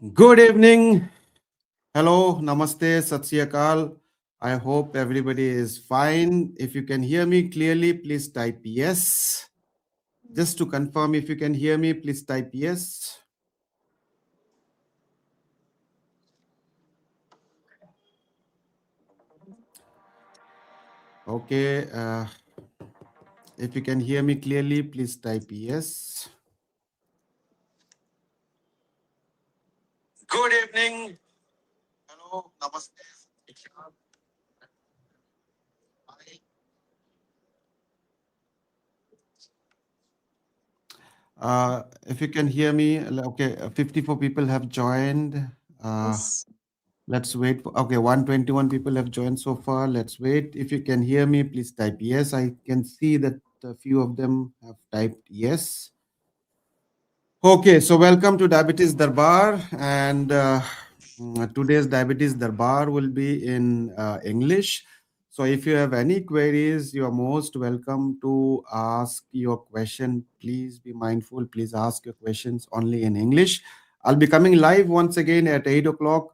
Good evening. Hello, namaste, sat sri akal. I hope everybody is fine. If you can hear me clearly, please type yes. Just to confirm, if you can hear me, please type yes. Okay. If you can hear me clearly, please type yes. Good evening. Hello, namaste. If you can hear me, okay, 54 people have joined. Uh, Yes. let's wait for, okay, 121 people have joined so far. Let's wait. If you can hear me, please type yes. I can see that a few of them have typed yes. Okay, so welcome to Diabetes Darbar, and today's Diabetes Darbar will be in English. So if you have any queries, you are most welcome to ask your question. Please be mindful. Please ask your questions only in English. I'll be coming live once again at 8 o'clock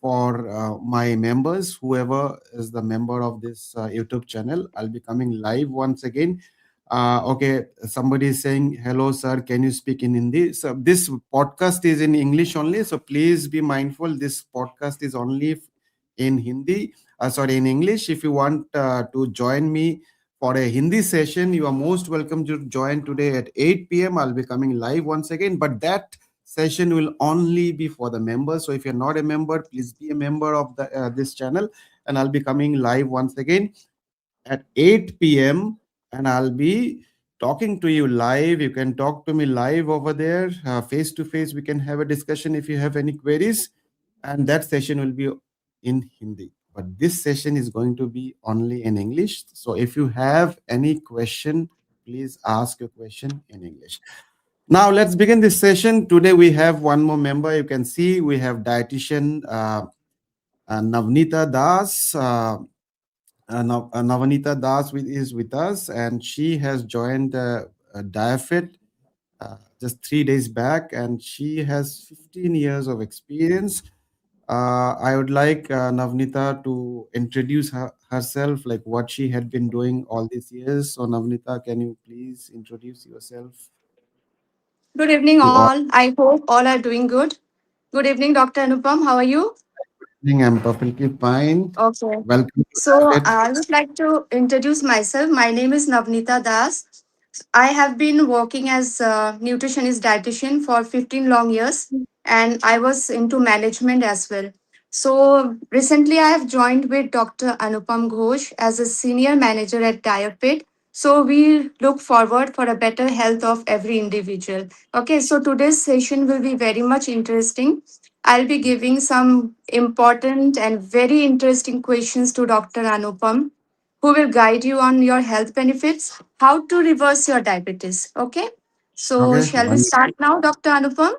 for my members, whoever is the member of this YouTube channel. I'll be coming live once again. Okay, somebody is saying, hello, sir. Can you speak in Hindi? So, this podcast is in English only. So, please be mindful. This podcast is only in Hindi, sorry, in English. If you want to join me for a Hindi session, you are most welcome to join today at 8 p.m. I'll be coming live once again, but that session will only be for the members. So, if you're not a member, please be a member of this channel, and I'll be coming live once again at 8 p.m. and I'll be talking to you live. You can talk to me live over there, face to face. We can have a discussion if you have any queries, and that session will be in Hindi. But this session is going to be only in English. So if you have any question, please ask your question in English. Now let's begin this session. Today we have one more member. You can see we have dietitian Navnita Das. Navanita Das is with us, and she has joined DIAAFIT just 3 days back, and she has 15 years of experience. I would like Navnita to introduce herself, like what she had been doing all these years. So, Navnita, can you please introduce yourself Good evening, to all? all. I hope all are doing good. Good evening, Dr. Anupam. How are you? I'm perfectly fine. Okay. Welcome to So, DIAAFIT. I would like to introduce myself. My name is Navnita Das. I have been working as a nutritionist dietitian for 15 long years, and I was into management as well. So, recently I have joined with Dr. Anupam Ghose as a senior manager at DIAAFIT. So, we look forward for a better health of every individual. Okay, so today's session will be very much interesting. I'll be giving some important and very interesting questions to Dr. Anupam, who will guide you on your health benefits, how to reverse your diabetes. Okay. So, Okay, shall we start now, Dr. Anupam?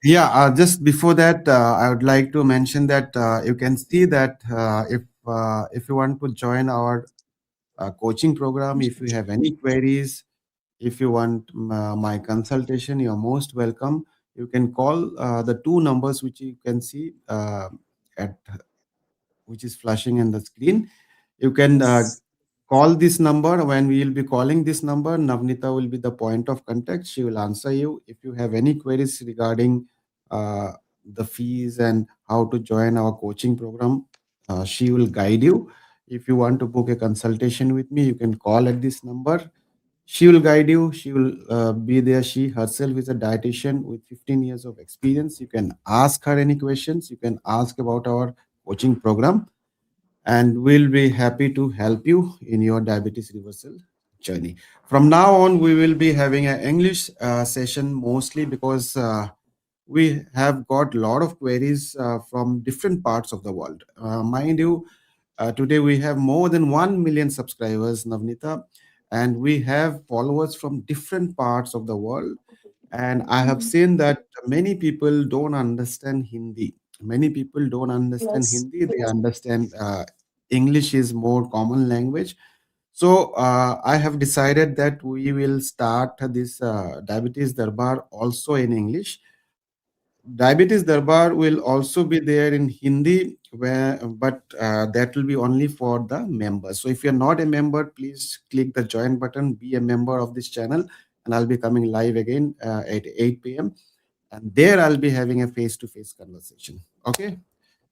yeah, just before that, I would like to mention that you can see that if you want to join our coaching program, if you have any queries, if you want my consultation, you're most welcome. You can call the two numbers which you can see at which is flashing in the screen. You can Yes. call this number. When we will be calling this number, Navnita will be the point of contact. She will answer you if you have any queries regarding uh, the fees and how to join our coaching program. She will guide you. If you want to book a consultation with me, you can call at this number. She will guide you. She will be there. She herself is a dietitian with 15 years of experience. You can ask her any questions. You can ask about our coaching program, and we'll be happy to help you in your diabetes reversal journey. From now on, we will be having an English session mostly because we have got a lot of queries from different parts of the world. Mind you, today we have more than 1 million subscribers, Navnita, and we have followers from different parts of the world. And I have seen that many people don't understand Hindi. Many people don't understand Yes. Hindi. They understand English is more common language. So I have decided that we will start this Diabetes Darbar also in English. Diabetes Darbar will also be there in Hindi, but that will be only for the members. So if you're not a member, please click the join button, be a member of this channel, and I'll be coming live again at 8 p.m. And there I'll be having a face-to-face conversation. Okay,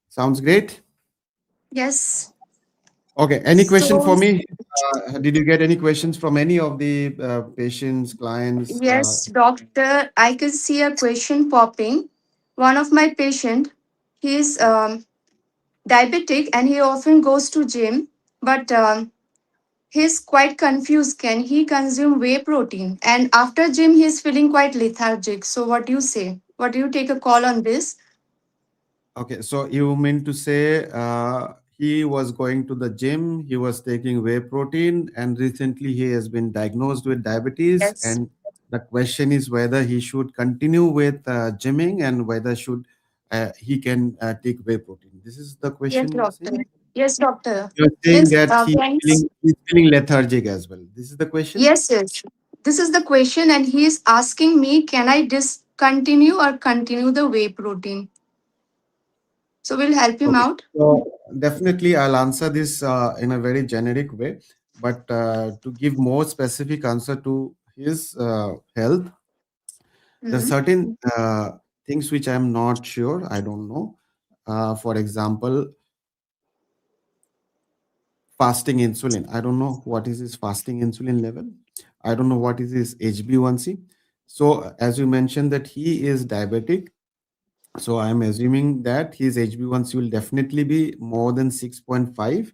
sounds great. Yes. Okay, any question So for me? Did you get any questions from any of the patients, clients? yes, doctor, I could see a question popping. One of my patient, he's diabetic and he often goes to gym, but he's quite confused. Can he consume whey protein? And after gym, he's feeling quite lethargic. So what do you say? What do you take a call on this? Okay, so you mean to say he was going to the gym, he was taking whey protein, and recently he has been diagnosed with diabetes. Yes. And the question is whether he should continue with gymming and whether should he can take whey protein. This is the Yes, question you are saying. doctor. Yes, doctor. You are saying Means that friends. he's feeling lethargic as well. This is the question. Yes, yes. This is the question, and he is asking me, can I discontinue or continue the whey protein? So we'll help him Okay. out. So definitely, I'll answer this in a very generic way, but to give more specific answer to his health, there are Mhm. certain things which I'm not sure. I don't know. For example, fasting insulin. I don't know what is his fasting insulin level. I don't know what is his HB1C. So as you mentioned that he is diabetic, so I'm assuming that his HB1C will definitely be more than 6.5.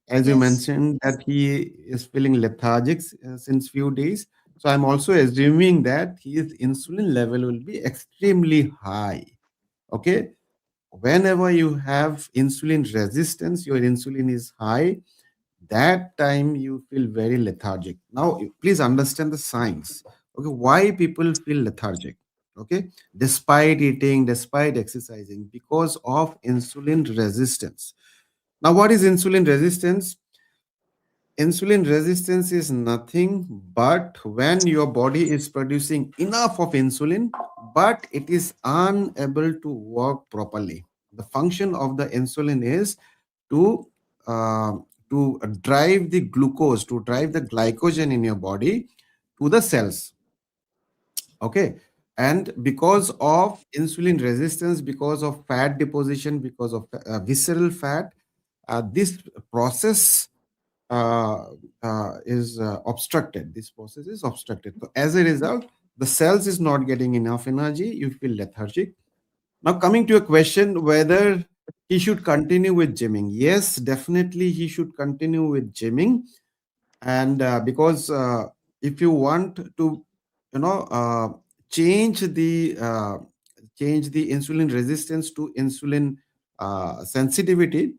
As you Yes. mentioned that he is feeling lethargic since few days, so I'm also assuming that his insulin level will be extremely high. Okay, whenever you have insulin resistance, your insulin is high, that time you feel very lethargic. Now please understand the science. Okay, why people feel lethargic? Okay, despite eating, despite exercising, because of insulin resistance. Now what is insulin resistance? Insulin resistance is nothing but when your body is producing enough of insulin, but it is unable to work properly. The function of the insulin is to uh, to drive the glucose, to drive the glycogen in your body to the cells. Okay, and because of insulin resistance, because of fat deposition, because of visceral fat, this process uh, is obstructed. This process is obstructed. So as a result, the cells is not getting enough energy. You feel lethargic. Now, coming to a question whether he should continue with gymming. Yes, definitely he should continue with gymming, and because if you want to, you know, change the uh, change the insulin resistance to insulin sensitivity,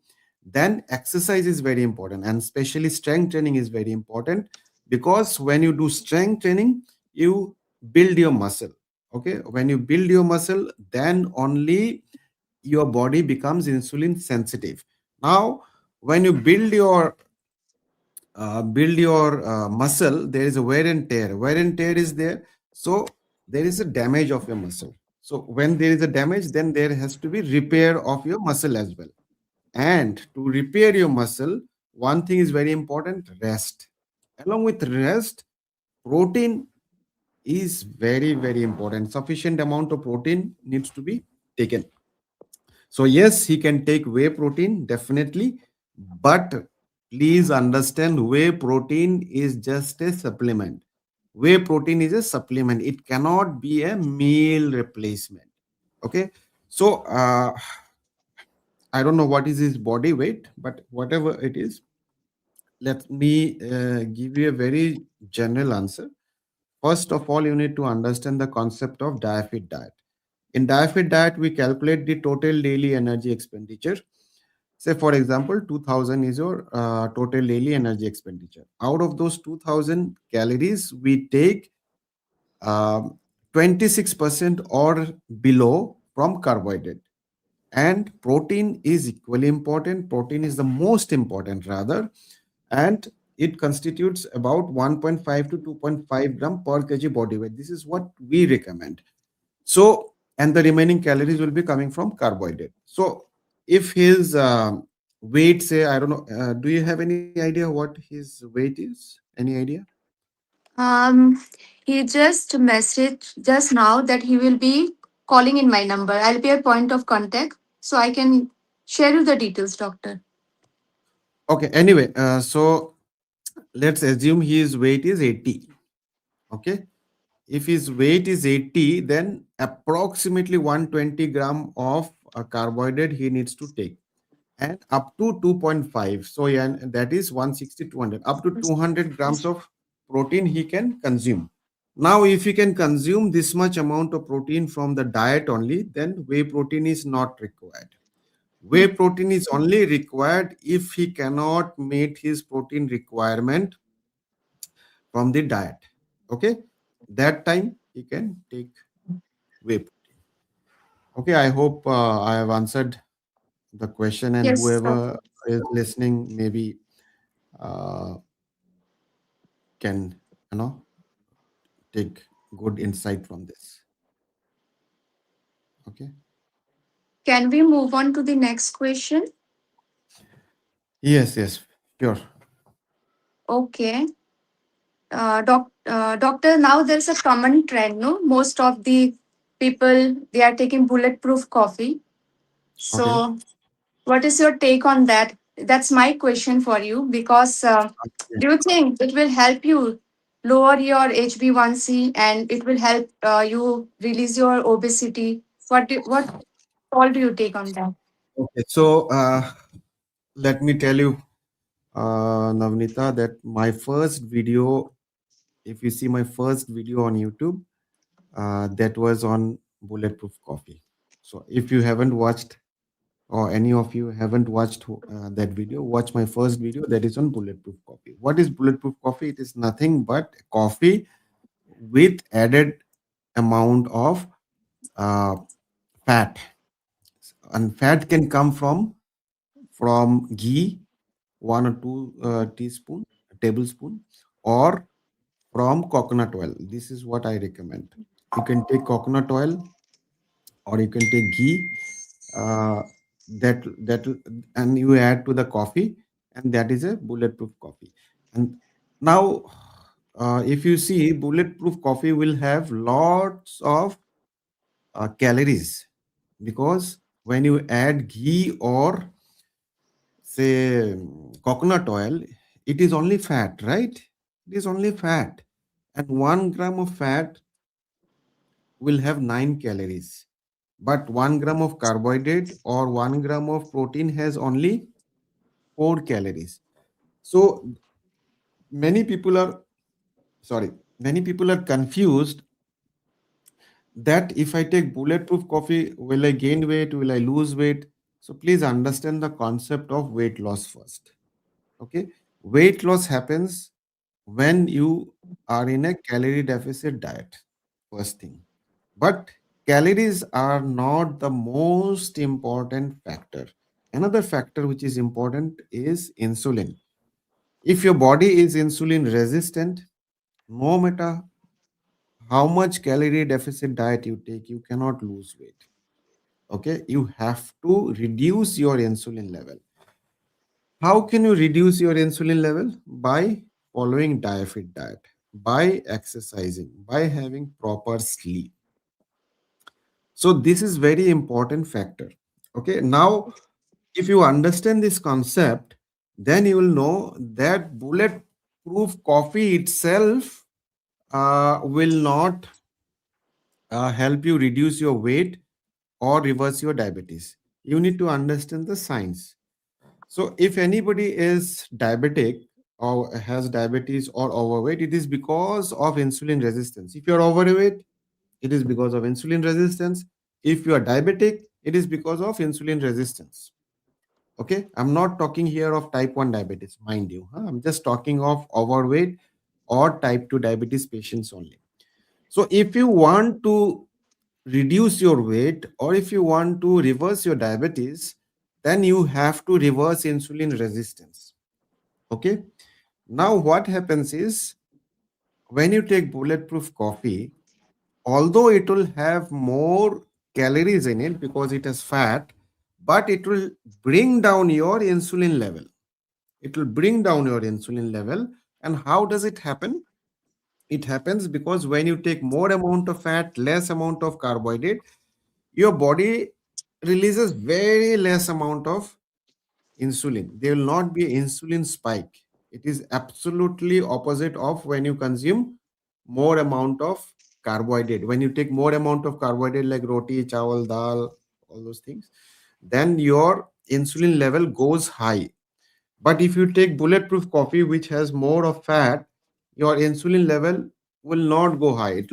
then exercise is very important, and especially strength training is very important, because when you do strength training, you build your muscle. Okay, when you build your muscle, then only your body becomes insulin sensitive. Now when you build your muscle, there is a wear and tear. Wear and tear is there, so there is a damage of your muscle. So when there is a damage, then there has to be repair of your muscle as well. And to repair your muscle, one thing is very important: rest. Along with rest, protein is very very important. Sufficient amount of protein needs to be taken. So yes, he can take whey protein definitely, but please understand whey protein is just a supplement. Whey protein is a supplement. It cannot be a meal replacement. Okay. So I don't know what is his body weight, but whatever it is, let me give you a very general answer. First of all, you need to understand the concept of DIAAFIT diet. In DIAAFIT diet, we calculate the total daily energy expenditure. Say, for example, 2000 is your total daily energy expenditure. Out of those 2000 calories, we take um, 26% or below from carbohydrate. And protein is equally important. Protein is the most important, rather. And it constitutes about 1.5 to 2.5 gram per kg body weight. This is what we recommend. So and the remaining calories will be coming from carbohydrate. So if his weight, say, I don't know, do you have any idea what his weight is? Any idea? Um, he just messaged just now that he will be calling in my number. I'll be a point of contact, so I can share you the details, doctor. Okay. Anyway, so let's assume his weight is 80. Okay. If his weight is 80, then approximately 120 gram of carbohydrate he needs to take, and up to 2.5. So yeah, and that is 160, 200. Up to 200 grams of protein he can consume. Now, if he can consume this much amount of protein from the diet only, then whey protein is not required. Whey protein is only required if he cannot meet his protein requirement from the diet. Okay, that time he can take whey protein. Okay, I hope I have answered the question, and Yes, whoever doctor. is listening maybe uh, can, you know, take good insight from this. Okay. Can we move on to the next question? Yes, yes, sure. Okay. Doctor, now there's a common trend, no? Most of the people, they are taking bulletproof coffee. Okay. So, what is your take on that? That's my question for you because Okay. do you think it will help you lower your HB1C and it will help you release your obesity? What all do you take on that? Okay. So let me tell you, Navnita, that my first video, if you see my first video on YouTube, that was on bulletproof coffee. So if you haven't watched, or any of you haven't watched that video, watch my first video that is on bulletproof coffee. What is bulletproof coffee? It is nothing but coffee with added amount of uh, fat, and fat can come from ghee, 1 or 2 teaspoon tablespoon, or from coconut oil. This is what I recommend. You can take coconut oil, or you can take ghee, uh, that and you add to the coffee, and that is a bulletproof coffee. And now, if you see, bulletproof coffee will have lots of calories, because when you add ghee or, say, coconut oil, it is only fat, right? It is only fat, and 1 gram of fat will have 9 calories, but 1 gram of carbohydrate or 1 gram of protein has only 4 calories. So many people are, sorry, many people are confused that if I take bulletproof coffee, will I gain weight? Will I lose weight? So please understand the concept of weight loss first. Okay, weight loss happens when you are in a calorie deficit diet, first thing. But calories are not the most important factor. Another factor which is important is insulin. If your body is insulin resistant, no matter how much calorie deficit diet you take, you cannot lose weight. Okay, you have to reduce your insulin level. How can you reduce your insulin level? By following DIAAFIT diet, by exercising, by having proper sleep. So this is very important factor. Okay, now if you understand this concept, then you will know that bulletproof coffee itself will not help you reduce your weight or reverse your diabetes. You need to understand the science. So if anybody is diabetic or has diabetes or overweight, it is because of insulin resistance. If you're overweight, it is because of insulin resistance. If you are diabetic, it is because of insulin resistance. Okay, I'm not talking here of type 1 diabetes, mind you. I'm just talking of overweight or type 2 diabetes patients only. So if you want to reduce your weight, or if you want to reverse your diabetes, then you have to reverse insulin resistance. Okay, now what happens is, when you take bulletproof coffee, although it will have more calories in it because it has fat, but it will bring down your insulin level. It will bring down your insulin level. And how does it happen? It happens because when you take more amount of fat, less amount of carbohydrate, your body releases very less amount of insulin. There will not be insulin spike. It is absolutely opposite of when you consume more amount of carbohydrate. When you take more amount of carbohydrate like roti, chawal, dal, all those things, then your insulin level goes high. But if you take bulletproof coffee, which has more of fat, your insulin level will not go high. It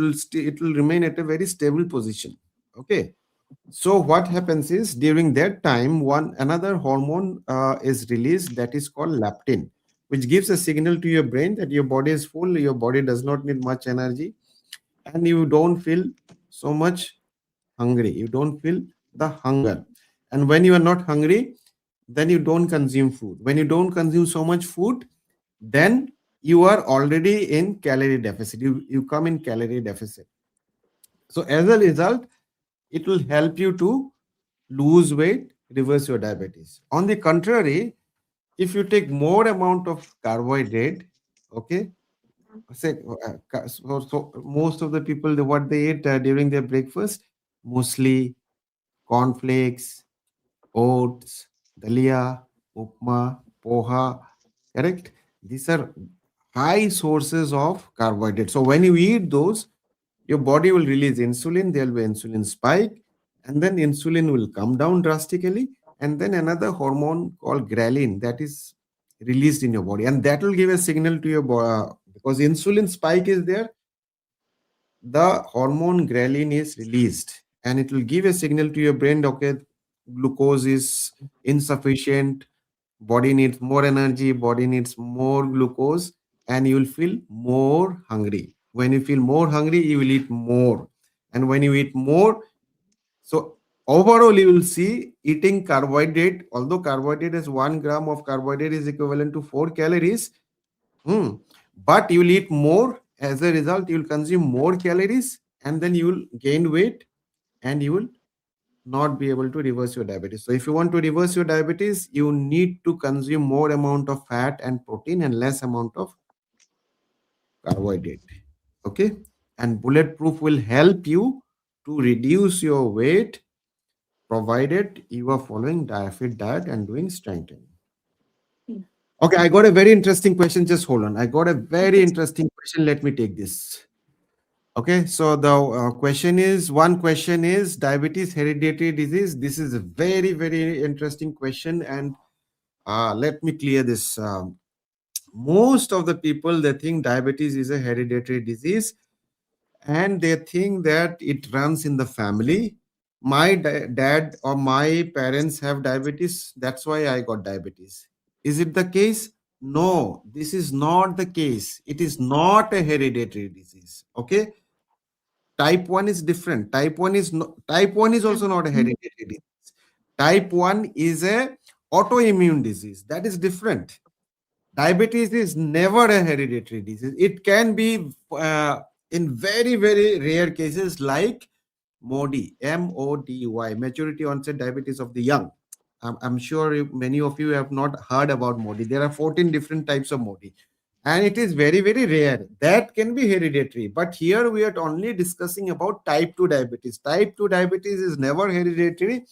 will remain at a very stable position. Okay. So what happens is during that time, one another hormone is released that is called leptin, which gives a signal to your brain that your body is full, your body does not need much energy, and you don't feel so much hungry. You don't feel the hunger. And when you are not hungry, then you don't consume food. When you don't consume so much food, then you are already in calorie deficit. You come in calorie deficit. So as a result, it will help you to lose weight, reverse your diabetes. On the contrary, if you take more amount of carbohydrate, okay, so most of the people, what they eat during their breakfast, mostly cornflakes, oats, dalia, upma, poha, correct? These are high sources of carbohydrate. So when you eat those, your body will release insulin, there will be insulin spike, and then insulin will come down drastically, and then another hormone called ghrelin that is released in your body, and that will give a signal to your body because insulin spike is there, the hormone ghrelin is released, and it will give a signal to your brain, okay, glucose is insufficient, body needs more energy, body needs more glucose, and you will feel more hungry. When you feel more hungry, you will eat more, and when you eat more, so overall you will see eating carbohydrate, although carbohydrate is 1 gram of carbohydrate is equivalent to 4 calories. But you will eat more. As a result, you will consume more calories, and then you will gain weight, and you will not be able to reverse your diabetes. So if you want to reverse your diabetes, you need to consume more amount of fat and protein and less amount of carbohydrate. Okay. And bulletproof will help you to reduce your weight provided you are following DIAAFIT diet and doing strength training. Okay, I got a very interesting question. Just hold on. I got a very interesting question. Let me take this. Okay, so the one question is diabetes hereditary disease. This is a very, very interesting question. And let me clear this. Most of the people, they think diabetes is a hereditary disease, and they think that it runs in the family. My dad or my parents have diabetes, that's why I got diabetes. Is it the case? No, this is not the case. It is not a hereditary disease. Okay, type 1 is different. Type 1 is also not a hereditary disease. Type 1 is a autoimmune disease, that is different. Diabetes is never a hereditary disease. It can be in very, very rare cases like MODY, MODY, maturity onset diabetes of the young. I'm sure many of you have not heard about MODY. There are 14 different types of MODY, and it is very, very rare. That can be hereditary. But here we are only discussing about type 2 diabetes. Type 2 diabetes is never hereditary.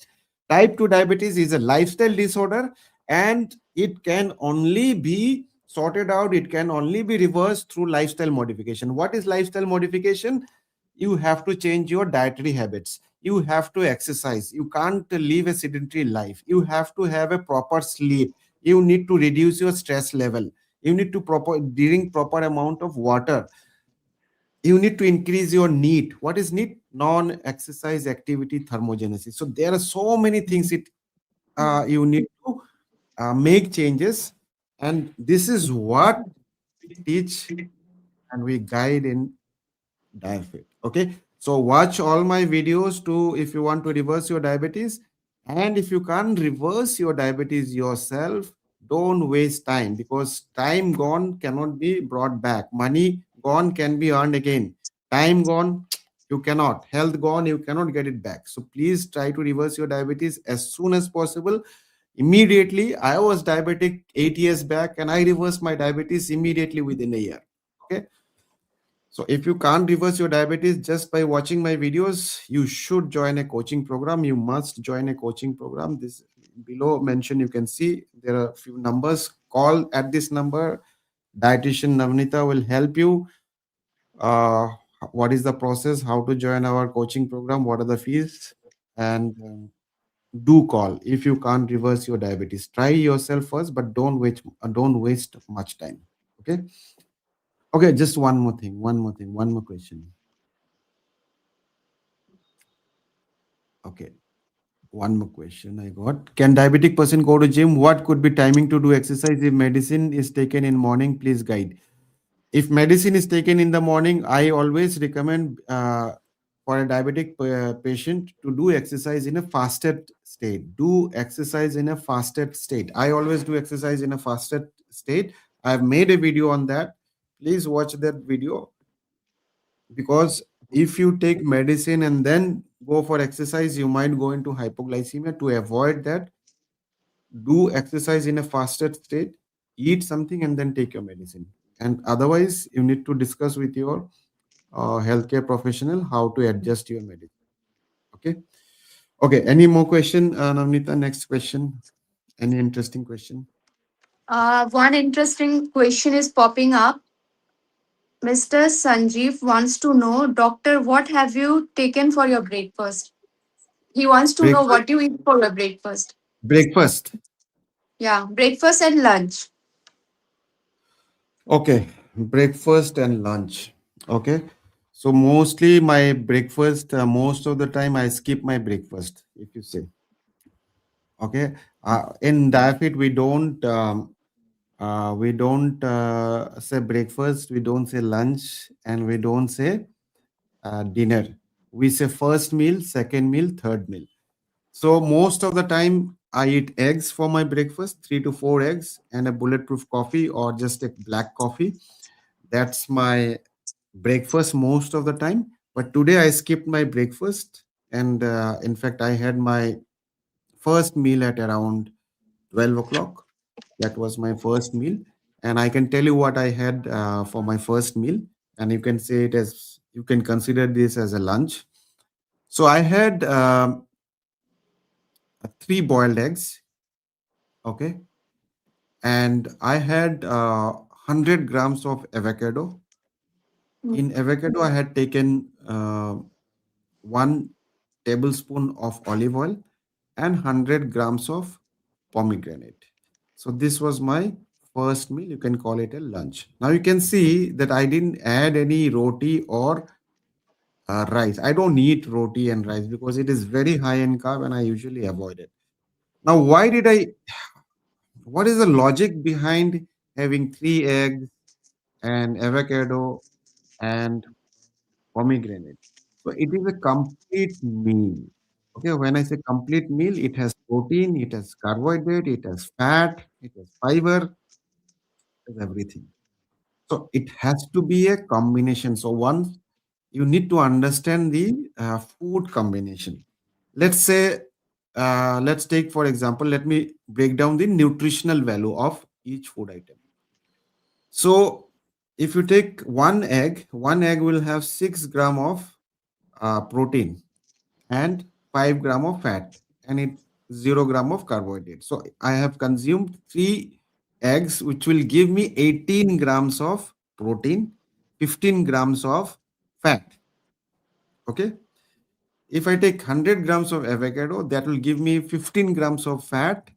Type 2 diabetes is a lifestyle disorder, and it can only be sorted out, it can only be reversed through lifestyle modification. What is lifestyle modification? You have to change your dietary habits. You have to exercise. You can't live a sedentary life. You have to have a proper sleep. You need to reduce your stress level. You need to drink proper amount of water. You need to increase your NEAT. What is NEAT? Non-exercise activity thermogenesis. So there are so many things you need to make changes, and this is what we teach and we guide in DIAAFIT. Okay, so watch all my videos to if you want to reverse your diabetes, and if you can't reverse your diabetes yourself, don't waste time, because time gone cannot be brought back. Money gone can be earned again. Time gone, You cannot. Health gone, you cannot get it back. So please try to reverse your diabetes as soon as possible. Immediately, I was diabetic 8 years back and I reversed my diabetes immediately within a year. Okay. So if you can't reverse your diabetes just by watching my videos, you should join a coaching program. You must join a coaching program. This below mentioned, you can see there are a few numbers. Call at this number. Dietitian Navnita will help you. Uh, what is the process? How to join our coaching program? What are the fees? And do call if you can't reverse your diabetes. Try yourself first, but don't waste much time. Okay. Okay. Just one more thing. One more thing. One more question. Okay. One more question I got. Can diabetic person go to gym? What could be timing to do exercise if medicine is taken in morning? Please guide. If medicine is taken in the morning, I always recommend for a diabetic patient to do exercise in a fasted state. Do exercise in a fasted state. I always do exercise in a fasted state. I've made a video on that. Please watch that video, because if you take medicine and then go for exercise, you might go into hypoglycemia. To avoid that, do exercise in a fasted state, eat something and then take your medicine. And otherwise, you need to discuss with your healthcare professional how to adjust your medicine. Okay. Okay. Any more question, Navnita? Next question. Any interesting question? One interesting question is popping up. Mr. Sanjeev wants to know, Doctor, what have you taken for your breakfast? He wants to know Breakfast. what you eat for your breakfast. Breakfast. Yeah, breakfast and lunch. Okay. Breakfast and lunch. Okay. So mostly my breakfast, most of the time I skip my breakfast, if you say. Okay. In DIAAFIT, we don't say breakfast, we don't say lunch, and we don't say dinner. We say first meal, second meal, third meal. So most of the time, I eat eggs for my breakfast, 3 to 4 eggs, and a bulletproof coffee or just a black coffee. That's my breakfast most of the time. But today I skipped my breakfast, and in fact, I had my first meal at around 12 o'clock. That was my first meal. And I can tell you what I had for my first meal. And you can consider this as a lunch. So I had three boiled eggs. Okay. And I had 100 grams of avocado. Mm. In avocado, I had taken 1 tablespoon of olive oil and 100 grams of pomegranate. So this was my first meal. You can call it a lunch. Now you can see that I didn't add any roti or rice. I don't eat roti and rice because it is very high in carb and I usually avoid it. Now, what is the logic behind having three eggs and avocado and pomegranate? So it is a complete meal. Okay, when I say complete meal, it has protein, it has carbohydrate, it has fat, it has fiber, it has everything. So it has to be a combination. So once you need to understand the food combination. Let's say, let's take for example, let me break down the nutritional value of each food item. So if you take one egg will have 6 gram of protein and 5 gram of fat, and it 0 gram of carbohydrate. So I have consumed three eggs, which will give me 18 grams of protein, 15 grams of fat. Okay. If I take 100 grams of avocado, that will give me 15 grams of fat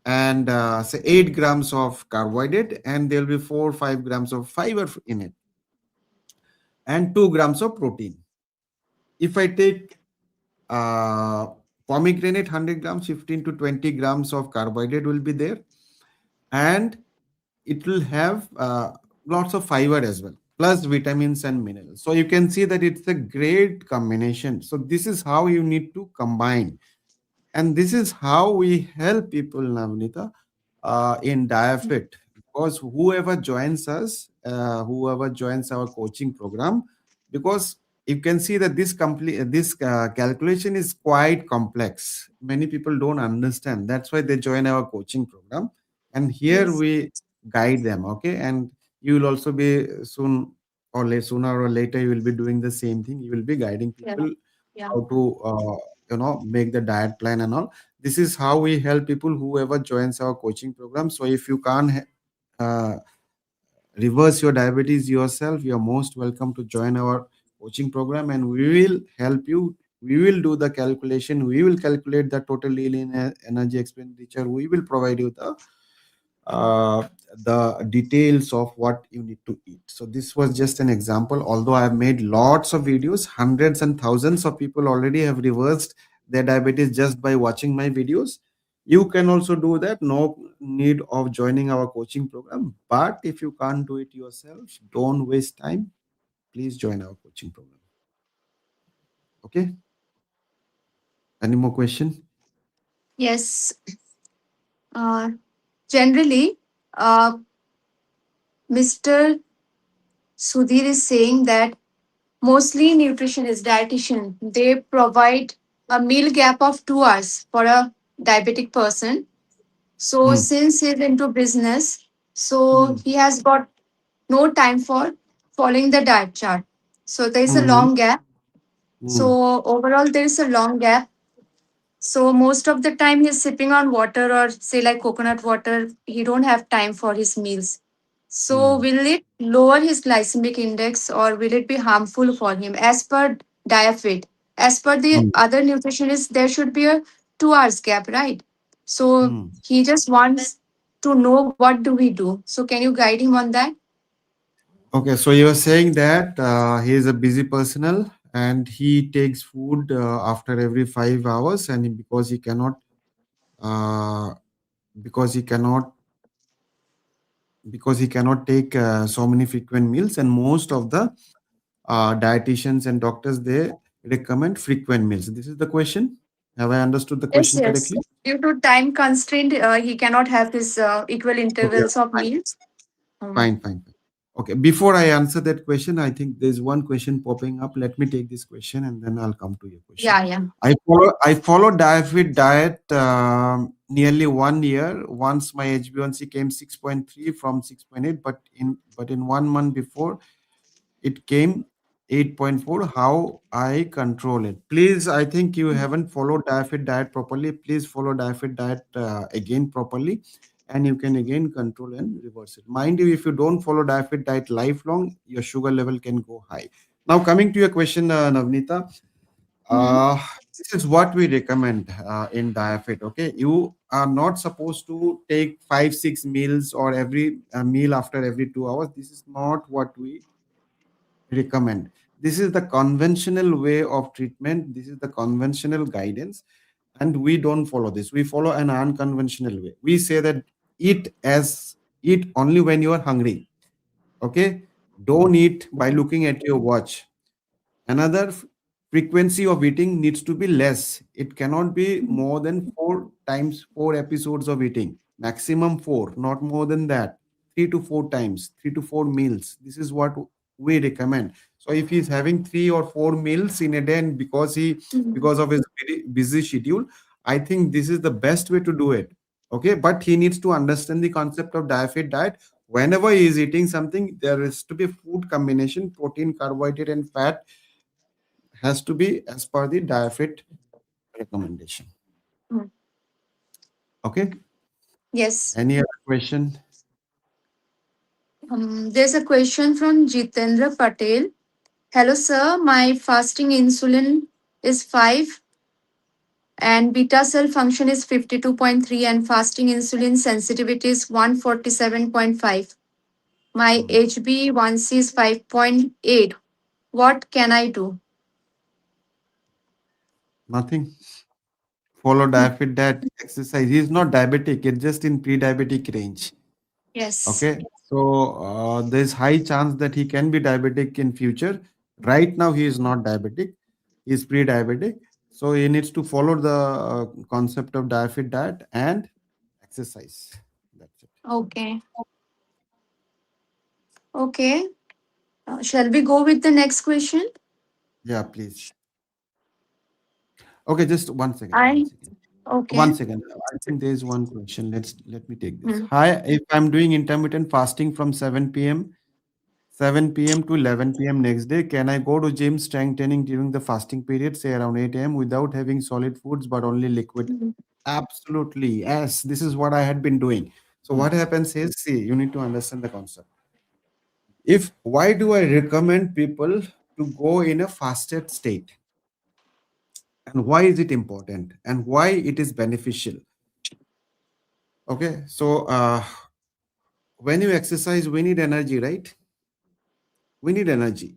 and say 8 grams of carbohydrate, and there will be 4 or 5 grams of fiber in it, and 2 grams of protein. If I take uh, pomegranate 100 grams, 15 to 20 grams of carbohydrate will be there, and it will have lots of fiber as well, plus vitamins and minerals. So you can see that it's a great combination. So this is how you need to combine, and this is how we help people, Navnita, in DIAAFIT. Because whoever joins us, whoever joins our coaching program, because you can see that this calculation is quite complex. Many people don't understand. That's why they join our coaching program, and here Yes. we guide them. Okay, and you will also be soon or sooner or later you will be doing the same thing. You will be guiding Yeah. people Yeah. how to make the diet plan and all. This is how we help people whoever joins our coaching program. So if you can't uh, reverse your diabetes yourself, you're most welcome to join our coaching program, and we will help you. We will do the calculation, we will calculate the total daily energy expenditure, we will provide you uh, the details of what you need to eat. So this was just an example. Although I have made lots of videos, hundreds and thousands of people already have reversed their diabetes just by watching my videos. You can also do that. No need of joining our coaching program. But if you can't do it yourself, don't waste time. Please join our coaching program. Okay. Any more question? Yes. Uh, Generally, uh, Mr. Sudhir is saying that mostly nutritionists, dietitian, they provide a meal gap of 2 hours for a diabetic person. So Hmm. since he's into business, so Hmm. he has got no time for following the diet chart. So there is a Hmm. long gap. Hmm. So overall, there is a long gap. So most of the time he's sipping on water or say like coconut water. He don't have time for his meals. So Hmm. will it lower his glycemic index or will it be harmful for him? As per DIAAFIT, as per the Hmm. other nutritionists, there should be a 2 hours gap, right? So Hmm. he just wants to know what do we do. So can you guide him on that? Okay, so you're saying that he is a busy personal and he takes food after every 5 hours, and uh, because he cannot because he cannot take so many frequent meals, and most of the dietitians and doctors, they recommend frequent meals. This is the question. Have I understood the Yes, question yes. correctly? Due to time constraint, he cannot have his equal Okay, intervals of fine. meals. Um, Fine. Okay, before I answer that question, I think there's one question popping up. Let me take this question and then I'll come to your question. yeah, yeah. I follow DIAAFIT diet nearly 1 year. Once my HbA1c came 6.3 from 6.8, but in 1 month before it came 8.4. How I control it? Please, I think you haven't followed DIAAFIT diet properly. Please follow DIAAFIT diet again properly, and you can again control and reverse it. Mind you, if you don't follow DIAAFIT diet lifelong, your sugar level can go high. Now, coming to your question, Navneeta, Hmm. uh, this is what we recommend in DIAAFIT. Okay, you are not supposed to take 5 6 meals or every meal after every 2 hours. This is not what we recommend. This is the conventional way of treatment. This is the conventional guidance, and we don't follow this. We follow an unconventional way. We say that eat only when you are hungry. Okay, don't eat by looking at your watch. Another frequency of eating needs to be less. It cannot be more than 4 times, 4 episodes of eating. Maximum four, not more than that. 3 to 4 times, 3 to 4 meals. This is what we recommend. So if he's having 3 or 4 meals in a day, and because of his very busy schedule, I think this is the best way to do it. Okay, but he needs to understand the concept of diet diet. Whenever he is eating something, there is to be food combination, protein, carbohydrate, and fat has to be as per the DIAAFIT recommendation. Mm. Okay. Yes. Any other question? There's a question from Jitendra Patel. Hello, sir. My fasting insulin is 5 and beta cell function is 52.3 and fasting insulin sensitivity is 147.5. My Hmm. HB1C is 5.8. What can I do? Nothing. Follow DIAAFIT diet, exercise. He's not diabetic. It's just in pre-diabetic range. Yes. Okay. So there's high chance that he can be diabetic in future. Right now, he is not diabetic. He's pre-diabetic. So he needs to follow the concept of DIAAFIT diet and exercise. That's it. Okay. Okay. Shall we go with the next question? Yeah, please. Okay, just one second. One I second. One okay. second. I think there is one question. Let me take this. Hmm. Hi, if I'm doing intermittent fasting from 7 p.m. to 11 p.m. next day, can I go to gym strength training during the fasting period, say around 8 a.m. without having solid foods but only liquid? Absolutely. Yes, this is what I had been doing. So what happens is, see, you need to understand the concept. If why do I recommend people to go in a fasted state? And why is it important? And why it is beneficial? Okay, so when you exercise, we need energy, right? We need energy.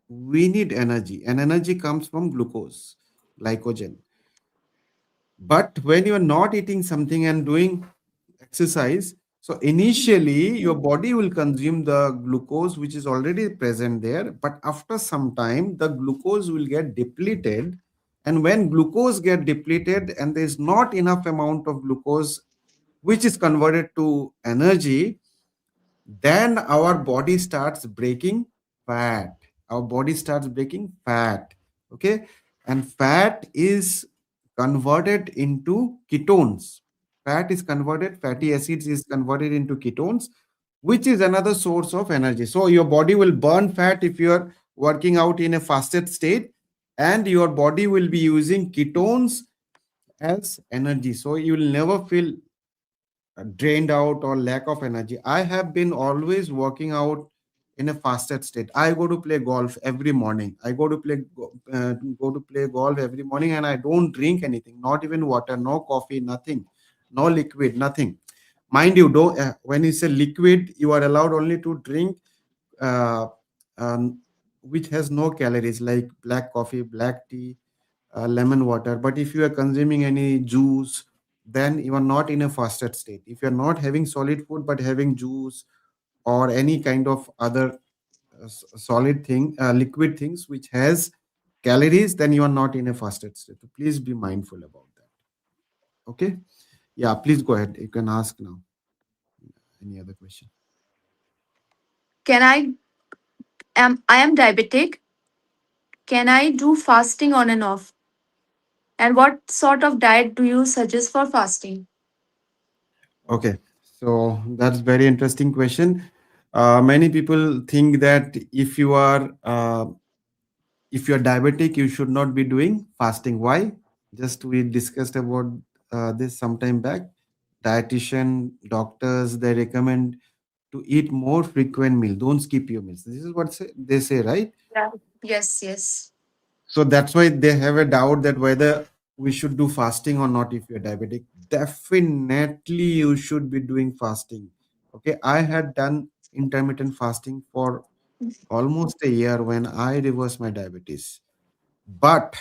We need energy, and energy comes from glucose, glycogen. But when you are not eating something and doing exercise, so initially your body will consume the glucose which is already present there, but after some time the glucose will get depleted. And when glucose get depleted and there is not enough amount of glucose which is converted to energy, then our body starts breaking fat. Our body starts breaking fat. Okay. And fat is converted into ketones. Fat is converted, fatty acids is converted into ketones, which is another source of energy. So your body will burn fat if you are working out in a fasted state, and your body will be using ketones as energy. So you will never feel drained out or lack of energy. I have been always working out in a fasted state. I go to play golf every morning. I go to play golf every morning, and I don't drink anything, not even water, no coffee, nothing, no liquid, nothing. Mind you, don't when you say liquid, you are allowed only to drink uh, um, which has no calories, like black coffee, black tea, lemon water. But if you are consuming any juice, then you are not in a fasted state. If you are not having solid food but having juice or any kind of other solid thing, liquid things which has calories, then you are not in a fasted state. So please be mindful about that. Okay. Yeah, please go ahead. You can ask now. Any other question? Can I am diabetic? Can I do fasting on and off? And what sort of diet do you suggest for fasting? Okay. So that's very interesting question. Many people think that if you're diabetic, you should not be doing fasting. Why? Just we discussed about this sometime back. Dietitian, doctors, they recommend to eat more frequent meal. Don't skip your meals. This is what they say, right? Yeah. Yes, yes. So that's why they have a doubt that whether we should do fasting or not if you're diabetic. Definitely, you should be doing fasting. Okay, I had done intermittent fasting for almost a year when I reversed my diabetes. But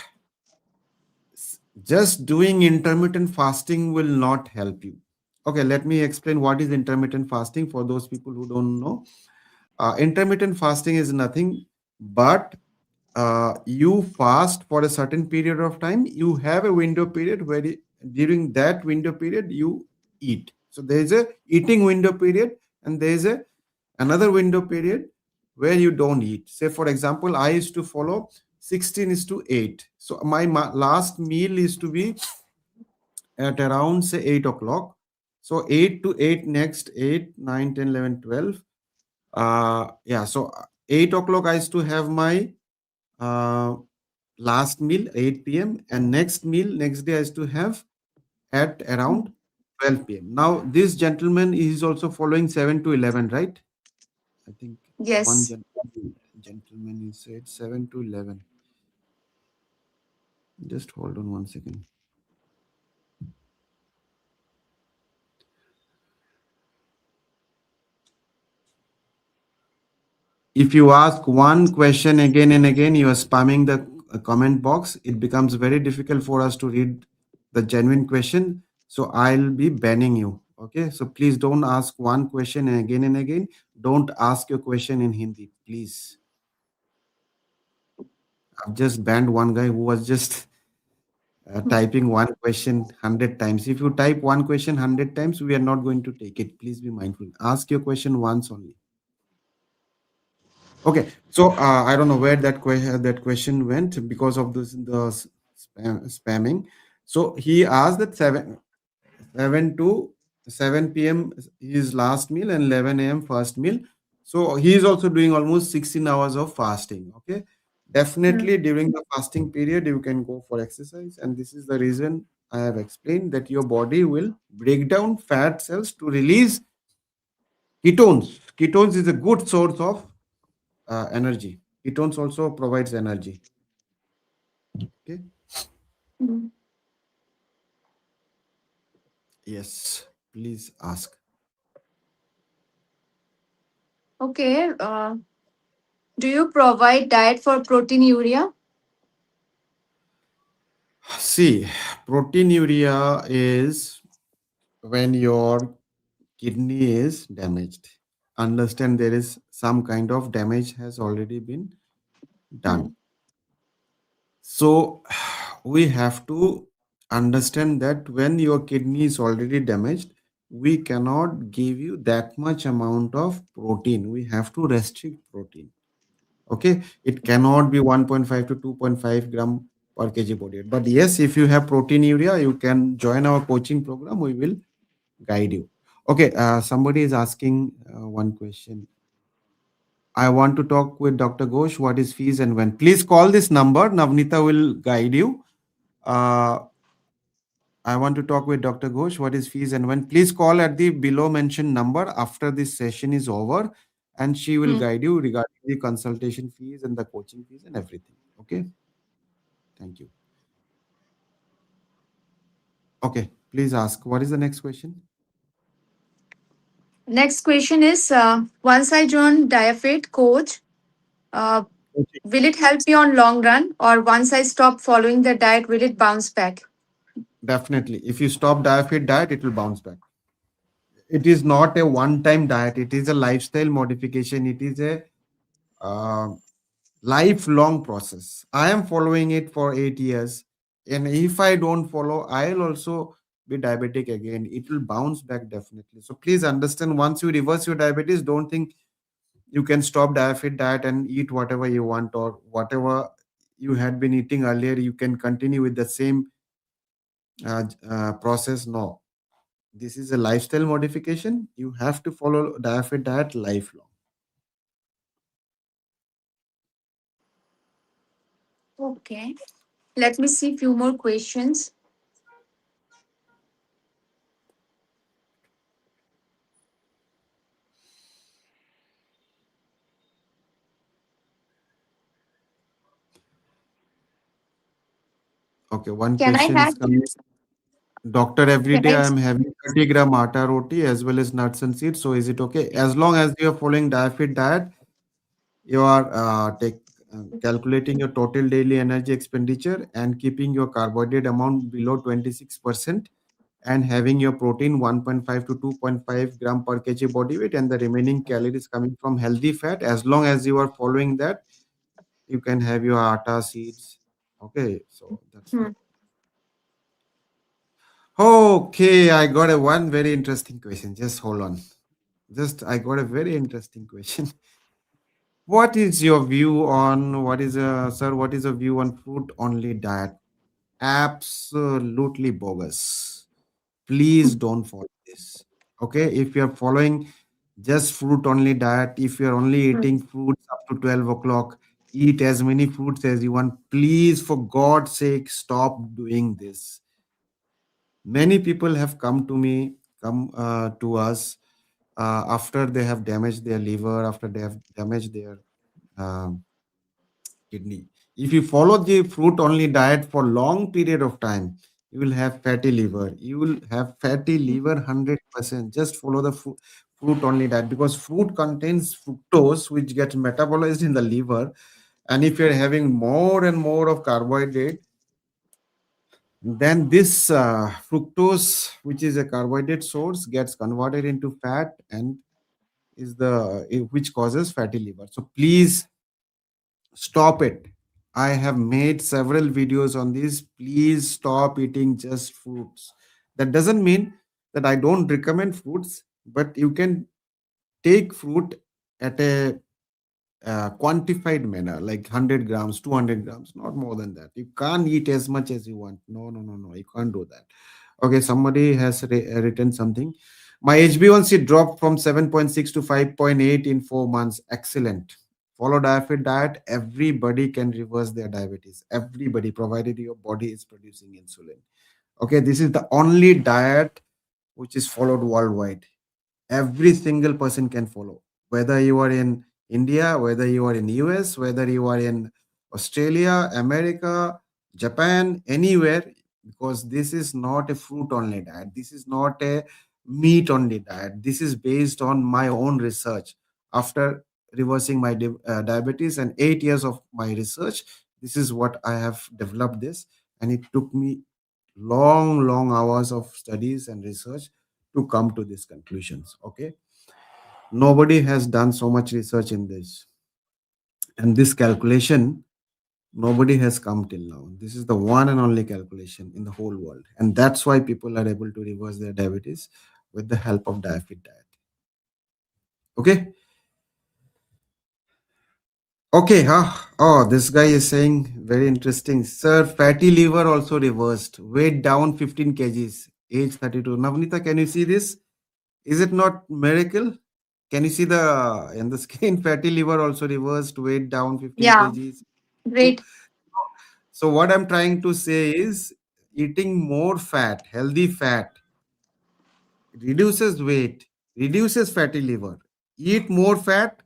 just doing intermittent fasting will not help you. Okay, let me explain what is intermittent fasting for those people who don't know. Intermittent fasting is nothing but you fast for a certain period of time. You have a window period where during that window period you eat. So there is a eating window period, and there is a another window period where you don't eat. Say for example, I used to follow 16 is to 8. So my last meal is to be at around say 8 o'clock. So 8 to 8 next 8, 9, 10, 11, 12. Yeah, so 8 o'clock I used to have my uh, last meal 8 p.m. and next meal next day I used to have at around 12 p.m. Now this gentleman is also following 7 to 11, right? I think one Yes. gentleman is said 7 to 11. Just hold on one second. If you ask one question again and again, you are spamming the comment box. It becomes very difficult for us to read the genuine question. So I'll be banning you. Okay. So please don't ask one question again and again. Don't ask your question in Hindi, please. I've just banned one guy who was just typing one question 100 times. If you type one question 100 times, we are not going to take it. Please be mindful. Ask your question once only. Okay, so I don't know where that question went because of spamming. So he asked that 7 to 7 p.m. his last meal and 11 a.m. first meal. So he is also doing almost 16 hours of fasting. Okay, Hmm. definitely during the fasting period you can go for exercise, and this is the reason I have explained that your body will break down fat cells to release ketones. Ketones is a good source of energy. Ketones also provides energy. Okay. Hmm. Yes. Please ask. Okay. Do you provide diet for proteinuria? See, proteinuria is when your kidney is damaged. Understand there is some kind of damage has already been Hmm. done. So we have to understand that when your kidney is already damaged, we cannot give you that much amount of protein. We have to restrict protein. Okay, it cannot be 1.5 to 2.5 gram per kg body weight. But yes, if you have proteinuria, you can join our coaching program. We will guide you. Okay, somebody is asking one question. I want to talk with Dr. Ghosh. What is fees and when? Please call this number. Navnita will guide you. Uh, I want to talk with Dr. Ghosh. What is fees and when? Please call at the below mentioned number after this session is over, and she will Hmm. guide you regarding the consultation fees and the coaching fees and everything. Okay. Thank you. Okay. Please ask. What is the next question? Next question is once I join DIAAFIT coach, uh, Okay. will it help me on long run, or once I stop following the diet, will it bounce back? Definitely. If you stop diet, it will bounce back. It is not a one-time diet. It is a lifestyle modification. It is a uh, lifelong process. I am following it for 8 years, and if I don't follow, I'll also be diabetic again. It will bounce back definitely. So please understand. Once you reverse your diabetes, don't think you can stop diet and eat whatever you want or whatever you had been eating earlier. You can continue with the same process. No, this is a lifestyle modification. You have to follow diet lifelong. Okay. Let me see few more questions. Okay, one Can I question is have? coming. Doctor, every Can day I? I am having 30 gram atta roti as well as nuts and seeds. So is it okay? As long as you are following diet, you are calculating your total daily energy expenditure and keeping your carbohydrate amount below 26% and having your protein 1.5 to 2.5 gram per kg body weight and the remaining calories coming from healthy fat. As long as you are following that, you can have your atta seeds. Okay, so that's fine. Hmm. Okay, I got a one very interesting question. Just hold on. Just I got a very interesting question. What is your view on what is sir? What is your view on fruit only diet? Absolutely bogus. Please don't follow this. Okay, if you're following just fruit only diet, if you're only Hmm. eating fruits up to 12 o'clock, eat as many fruits as you want. Please, for God's sake, stop doing this. Many people have come to us after they have damaged their liver, after they have damaged their um, kidney. If you follow the fruit only diet for long period of time, you will have fatty liver. You will have fatty liver 100%. Just follow the fruit only diet because fruit contains fructose, which gets metabolized in the liver. And if you're having more and more of carbohydrate, then this fructose, which is a carbohydrate source, gets converted into fat and which causes fatty liver. So please stop it. I have made several videos on this. Please stop eating just fruits. That doesn't mean that I don't recommend fruits, but you can take fruit at a quantified manner, like 100 grams, 200 grams, not more than that. You can't eat as much as you want. No, no, no, no. You can't do that. Okay, somebody has written something. My HbA1c dropped from 7.6 to 5.8 in 4 months. Excellent. Follow diet diet. Everybody can reverse their diabetes. Everybody, provided your body is producing insulin. Okay, this is the only diet which is followed worldwide. Every single person can follow, whether you are in India, whether you are in US, whether you are in Australia, America, Japan, anywhere, because this is not a fruit only diet, this is not a meat only diet, this is based on my own research. After reversing my diabetes and 8 years of my research, this is what I have developed this. And it took me long hours of studies and research to come to these conclusions. Okay, nobody has done so much research in this, and this calculation nobody has come till now. This is the one and only calculation in the whole world, and that's why people are able to reverse their diabetes with the help of DIAAFIT diet. Okay. Okay, huh? Oh, this guy is saying very interesting. Sir, fatty liver also reversed. Weight down 15 kgs. Age 32. Navnita, can you see this? Is it not miracle? Can you see the in the screen? Fatty liver also reversed. Weight down 15 Yeah, kgs. great. So what I'm trying to say is eating more fat, healthy fat, reduces weight, reduces fatty liver. Eat more fat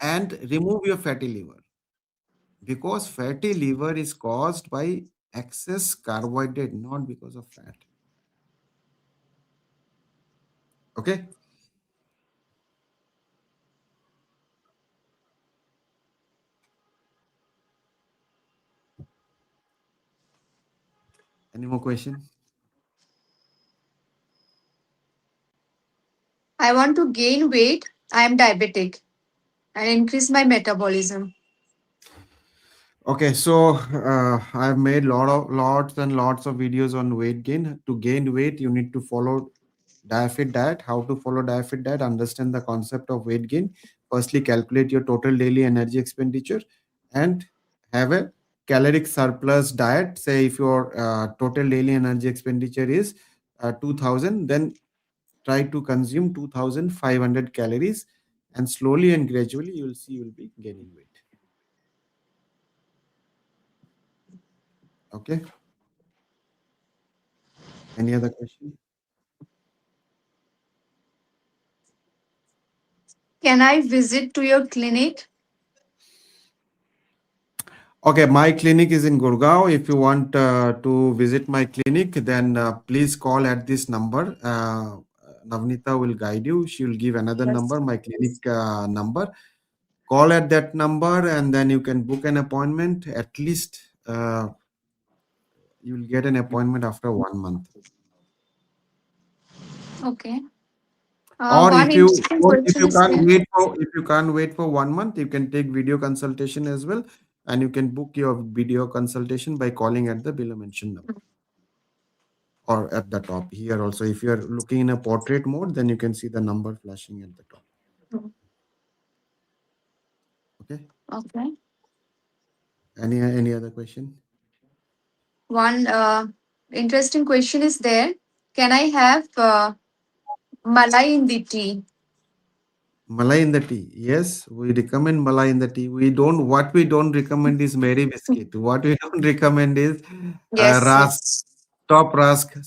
and remove your fatty liver, because fatty liver is caused by excess carbohydrate, not because of fat. Okay. Any more question? I want to gain weight. I am diabetic and increase my metabolism. Okay, so I've made lots and lots of videos on weight gain. To gain weight, you need to follow DIAAFIT diet. How to follow DIAAFIT diet? Understand the concept of weight gain. Firstly, calculate your total daily energy expenditure and have a caloric surplus diet. Say if your total daily energy expenditure is 2000, then try to consume 2500 calories, and slowly and gradually you will see you will be gaining weight. Okay. Any other question? Can I visit to your clinic? Okay, my clinic is in Gurgaon. If you want to visit my clinic, then please call at this number. Navnita will guide you. She will give another Yes. number, my clinic number. Call at that number, and then you can book an appointment. At least you will get an appointment after 1 month. Okay. Or One interesting if question you is can't there. wait for if you can't wait for 1 month, you can take video consultation as well, and you can book your video consultation by calling at the below mentioned number, or at the top here also. If you are looking in a portrait mode, then you can see the number flashing at the top. Okay. Okay. Any other question? One interesting question is there. Can I have malai in the tea? Malai in the tea. Yes, we recommend malai in the tea. We don't. What we don't recommend is Mary biscuit. What we don't recommend is Yes, Rask. yes. Stop Rask.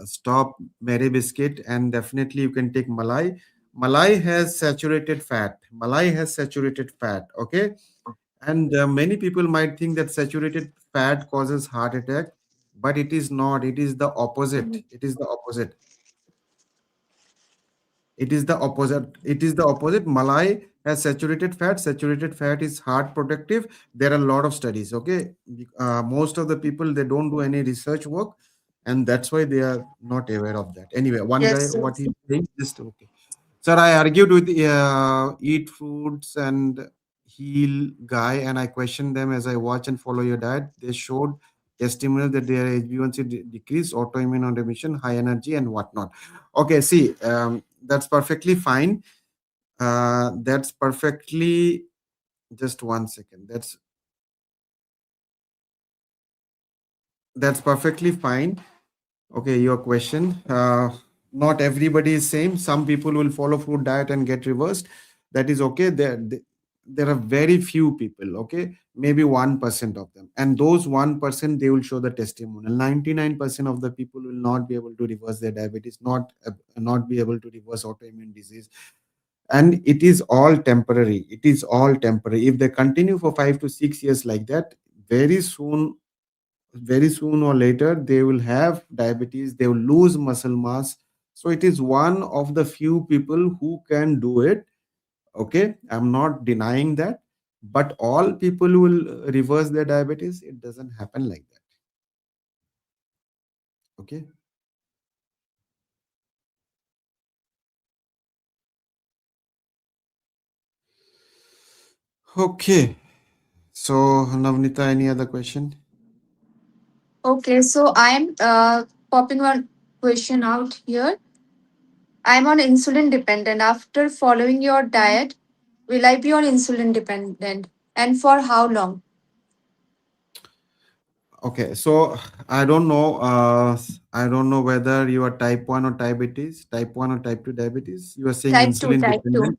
Stop Mary biscuit, and definitely you can take malai. Malai has saturated fat. Malai has saturated fat. Okay. And many people might think that saturated fat causes heart attack, but it is not. It is the opposite. It is the opposite. It is the opposite. It is the opposite. Malai has saturated fat. Saturated fat is heart protective. There are a lot of studies. Okay, most of the people, they don't do any research work, and that's why they are not aware of that. Anyway, one guy, Yes, what yes. he's saying, just okay. Sir, I argued with Eat Foods and Heal guy, and I questioned them as I watch and follow your diet. They showed testimonial that their HbA1c decreased, autoimmune remission, high energy, and whatnot. Okay, see, that's perfectly fine. That's perfectly. Just 1 second. That's perfectly fine. Okay, your question. Not everybody is same. Some people will follow food diet and get reversed. That is okay. There are very few people. Okay, maybe 1% of them, and those 1% they will show the testimonial. 99% of the people will not be able to reverse their diabetes, not be able to reverse autoimmune disease, and it is all temporary. It is all temporary. If they continue for 5 to 6 years like that, very soon very soon or later they will have diabetes, they will lose muscle mass. So it is one of the few people who can do it. Okay, I'm not denying that, but all people will reverse their diabetes. It doesn't happen like that. Okay. Okay, so Navnita, any other question? Okay, so I'm popping one question out here. I'm on insulin dependent. After following your diet, will I be on insulin dependent? And for how long? Okay, so I don't know whether you are type 1 or diabetes, type 1 or type 2 diabetes. You are saying Type 2, insulin type 2, dependent.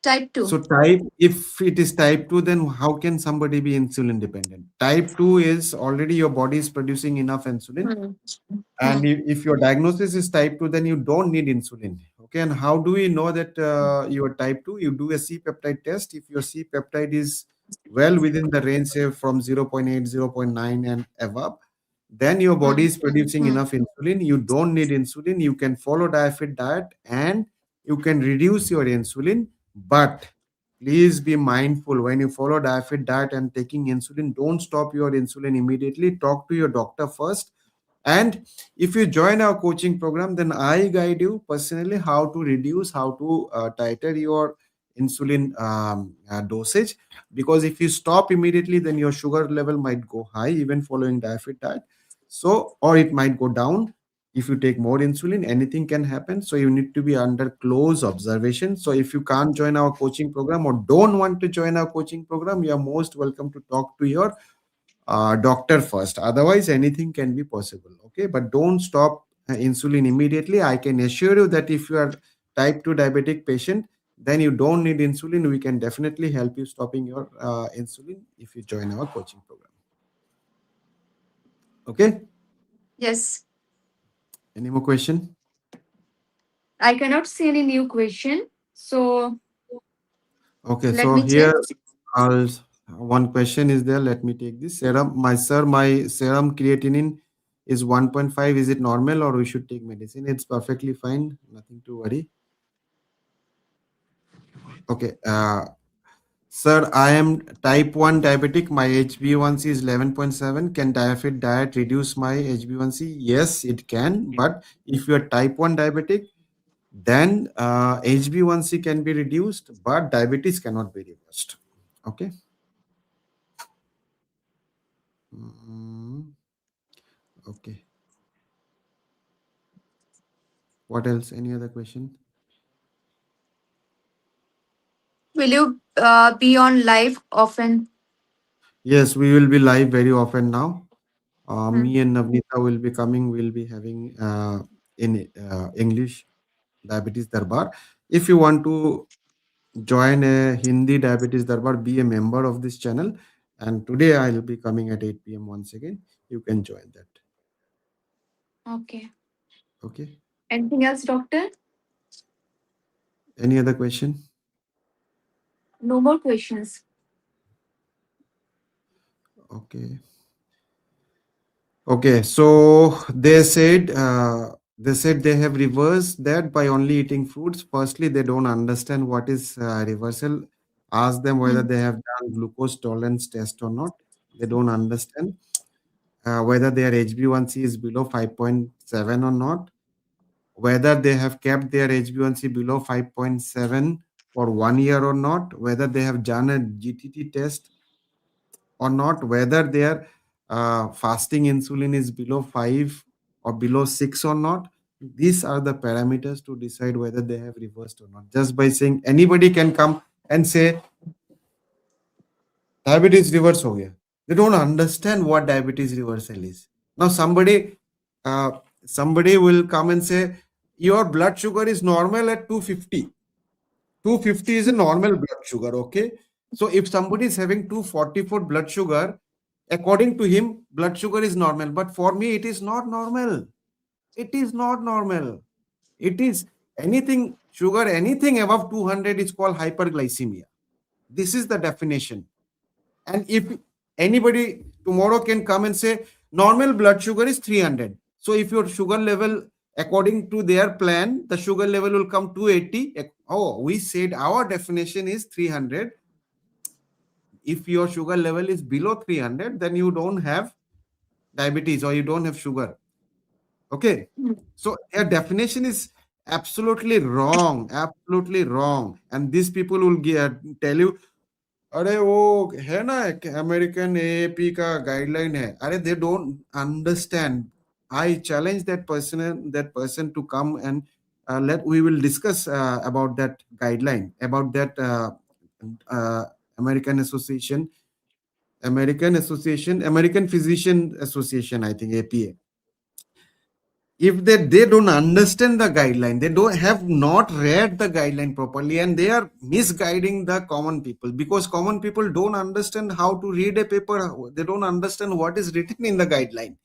type 2. So if it is type 2, then how can somebody be insulin dependent? Type 2 is already your body is producing enough insulin. Hmm. And Hmm. if your diagnosis is type 2, then you don't need insulin. Okay. And how do we know that you are type 2? You do a C peptide test. If your C peptide is well within the range, say from 0.8, 0.9 and above, then your body Hmm. is producing Hmm. enough insulin. You don't need insulin. You can follow diet diet and you can reduce your insulin. But please be mindful when you follow diet and taking insulin, don't stop your insulin immediately. Talk to your doctor first. And if you join our coaching program, then I guide you personally how to reduce, how to tighten your insulin dosage. Because if you stop immediately, then your sugar level might go high, even following diet. So, or it might go down. If you take more insulin, anything can happen. So, you need to be under close observation. So, if you can't join our coaching program or don't want to join our coaching program, you are most welcome to talk to your doctor first. Otherwise, anything can be possible. Okay, but don't stop insulin immediately. I can assure you that if you are type 2 diabetic patient, then you don't need insulin. We can definitely help you stopping your insulin if you join our coaching program. Okay, Yes, any more question? I cannot see any new question. So Okay, let so me check. here I'll one question is there. Let me take this serum. My serum creatinine is 1.5. Is it normal or we should take medicine? It's perfectly fine. Nothing to worry. Okay. Sir, I am type 1 diabetic. My HbA1c is 11.7. Can DIAAFIT diet reduce my HbA1c? Yes, it can. But if you are type 1 diabetic, then HbA1c can be reduced, but diabetes cannot be reversed. Okay. Mm, okay. What else? Any other question? Will you be on live often? Yes, we will be live very often now. Hmm. Me and Navnita will be coming. We'll be having in English Diabetes Darbar. If you want to join a Hindi Diabetes Darbar, be a member of this channel. And today I'll be coming at 8 p.m. once again. You can join that. Okay. Okay. Anything else, doctor? Any other question? No more questions. Okay. Okay. So they said they have reversed that by only eating fruits. Firstly, they don't understand what is reversal. Ask them whether Hmm. they have done glucose tolerance test or not. They don't understand whether their HbA1c is below 5.7 or not, whether they have kept their HbA1c below 5.7 for 1 year or not, whether they have done a GTT test or not, whether their fasting insulin is below 5 or below 6 or not. These are the parameters to decide whether they have reversed or not. Just by saying anybody can come and say diabetes reverse ho gaya. They don't understand what diabetes reversal is. Now uh, somebody will come and say your blood sugar is normal at 250. 250 is a normal blood sugar, okay? So if somebody is having 244 blood sugar, according to him, blood sugar is normal. But for me, it is not normal. It is not normal. It is anything, sugar, anything above 200 is called hyperglycemia. This is the definition. And if anybody tomorrow can come and say normal blood sugar is 300. So if your sugar level, according to their plan, the sugar level will come 280. Oh, we said our definition is 300. If your sugar level is below 300, then you don't have diabetes or you don't have sugar. Okay. So their definition is absolutely wrong. Absolutely wrong. And these people will tell you, अरे वो है ना American AAP का guideline है अरे they don't understand I challenge that person to come and let we will discuss about that guideline about that uh, american association American Physician Association, I think APA. If they don't understand the guideline, they don't have not read the guideline properly, and they are misguiding the common people, because common people don't understand how to read a paper. They don't understand what is written in the guideline.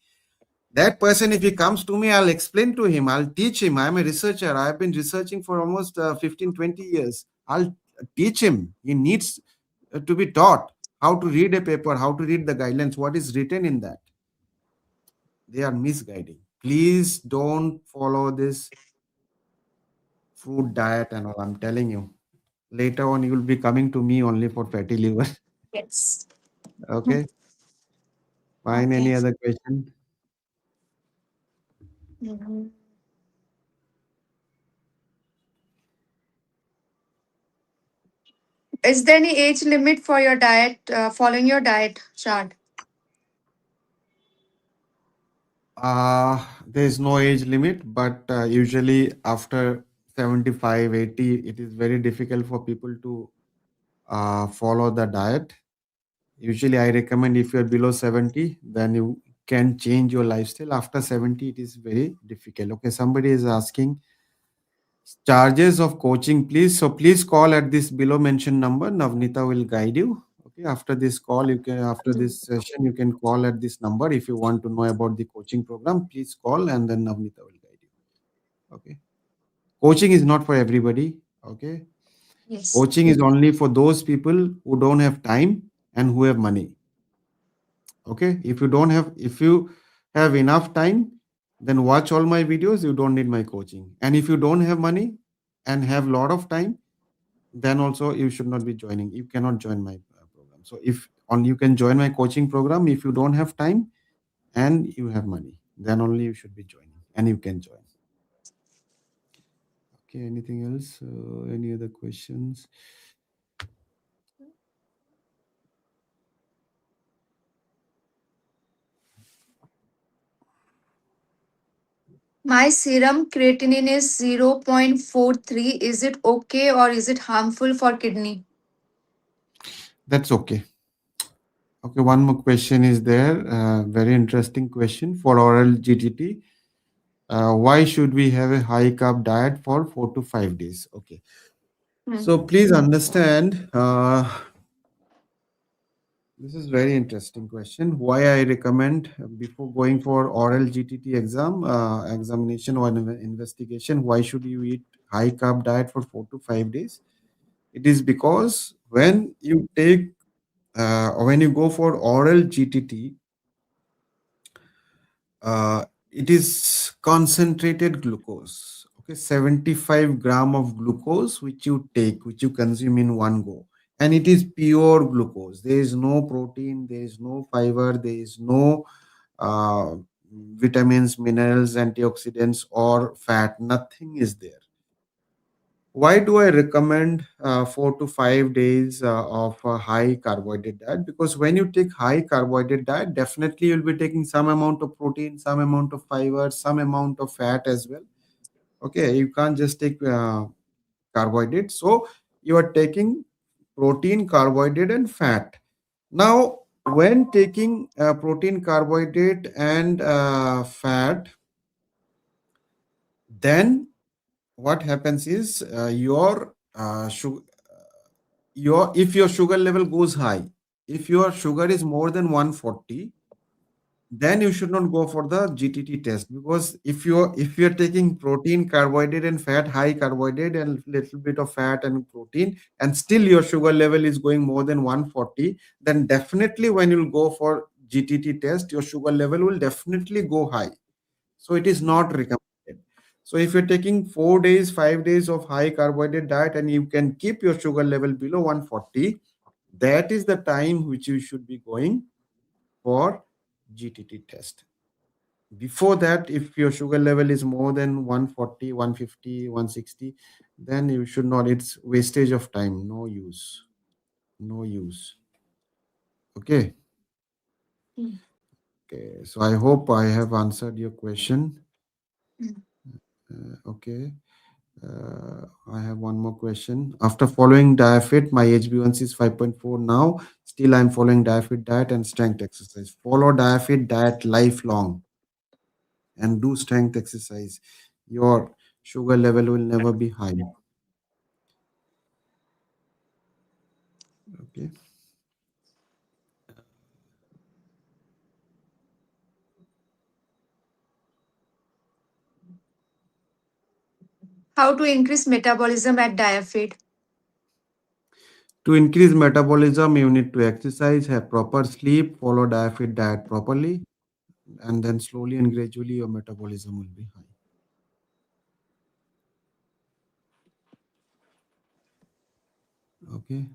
That person, if he comes to me, I'll explain to him, I'll teach him. I'm a researcher, I've been researching for almost 15-20 years. I'll teach him. He needs to be taught how to read a paper, how to read the guidelines, what is written in that. They are misguiding. Please don't follow this fruit diet and all. I'm telling you. Later on, you will be coming to me only for fatty liver. Yes. Okay. Fine. Okay. Any other question? Mhm. Is there any age limit for your diet, following your diet chart? There is no age limit, but usually after 75, 80, it is very difficult for people to follow the diet. Usually, I recommend if you're below 70, then you can change your lifestyle. After 70, it is very difficult. Okay, somebody is asking charges of coaching, please. So please call at this below mentioned number. Navnita will guide you. Okay, after this call, you can after this session, you can call at this number if you want to know about the coaching program. Please call and then Navnita will guide you. Okay, coaching is not for everybody. Okay, Yes. coaching is only for those people who don't have time and who have money. Okay, if you have enough time, then watch all my videos. You don't need my coaching. And if you don't have money and have lot of time, then also you should not be joining. You cannot join my program. So if on you can join my coaching program if you don't have time and you have money, then only you should be joining and you can join. Okay, anything else? Any other questions? My serum creatinine is 0.43. Is it okay or is it harmful for kidney? That's okay. Okay, one more question is there. Very interesting question for oral GTT. Why should we have a high carb diet for 4 to 5 days? Okay, Hmm. so please understand. This is very interesting question. Why I recommend before going for oral GTT examination or investigation, why should you eat high carb diet for 4 to 5 days? It is because when you take or when you go for oral GTT, it is concentrated glucose. Okay, 75 gram of glucose which you take, which you consume in one go, and it is pure glucose. There is no protein, there is no fiber, there is no uh, vitamins, minerals, antioxidants, or fat. Nothing is there. Why do I recommend 4 to 5 days of a high carbohydrate diet? Because when you take high carbohydrate diet, definitely you'll be taking some amount of protein, some amount of fiber, some amount of fat as well. Okay, you can't just take carbohydrate. So you are taking protein, carbohydrate, and fat. Now, when taking protein, carbohydrate, and fat, then what happens is your if your sugar level goes high, if your sugar is more than 140, then you should not go for the GTT test, because if you're taking protein, carbohydrate, and fat, high carbohydrate and little bit of fat and protein, and still your sugar level is going more than 140, then definitely when you'll go for GTT test, your sugar level will definitely go high. So it is not recommended. So if you're taking 4 days, 5 days of high carbohydrate diet and you can keep your sugar level below 140, that is the time which you should be going for GTT test. Before that, if your sugar level is more than 140, 150, 160, then you should not. It's wastage of time. No use. No use. Okay. Mm. Okay. So I hope I have answered your question. Mm. Okay. I have one more question. After following DIAAFIT, my HB1C is 5.4 now. Still, I'm following DIAAFIT diet and strength exercise. Follow DIAAFIT diet lifelong and do strength exercise. Your sugar level will never be high. Okay. How to increase metabolism at DIAAFIT? To increase metabolism, you need to exercise, have proper sleep, follow DIAAFIT diet properly, and then slowly and gradually your metabolism will be high. Okay.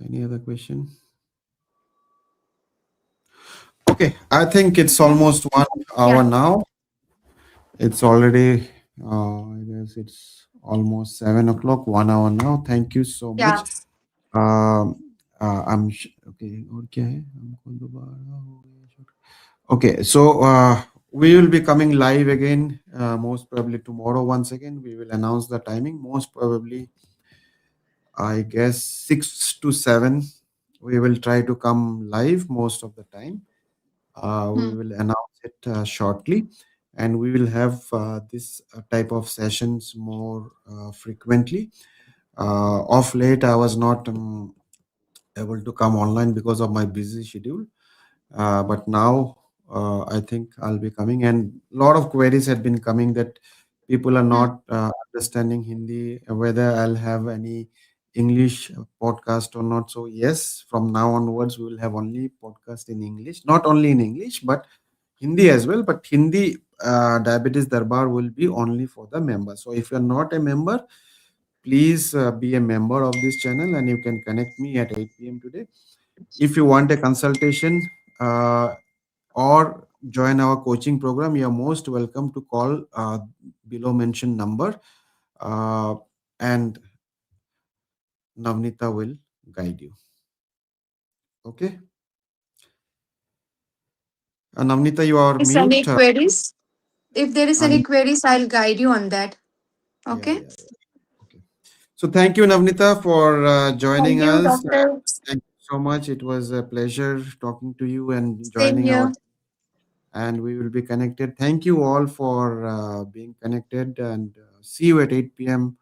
Any other question? Okay. I think it's almost 1 hour Yeah. now. It's already, I guess it's almost 7 o'clock, 1 hour now. Thank you so Yeah. much. Okay. और क्या है? हमको दोबारा हो गया। Okay, so we will be coming live again, most probably tomorrow. Once again, we will announce the timing. Most probably, I guess 6 to 7. We will try to come live most of the time. We Mm. will announce it shortly, and we will have this type of sessions more frequently. Of late, I was not able to come online because of my busy schedule. But now I think I'll be coming, and a lot of queries had been coming that people are Mm. not understanding Hindi, whether I'll have any English podcast or not. So yes, from now onwards we will have only podcast in English, not only in English but Hindi as well. But Hindi Diabetes Darbar will be only for the members. So if you're not a member, please be a member of this channel, and you can connect me at 8 p.m. today. If you want a consultation uh, or join our coaching program, you are most welcome to call below mentioned number, uh, and Navnita will guide you. Okay. Navnita, you are Is any mute. queries? If there is any queries, I'll guide you on that. Yeah, Okay. yeah, yeah. Okay. So thank you, Navnita, for Thank joining you, us. doctor. Thank you so much. It was a pleasure talking to you and Same joining our, here. and we will be connected. Thank you all for being connected, and see you at 8 p.m.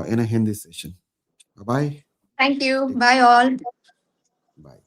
In a Hindi session. Bye bye. Thank you. Take Bye, all. Bye.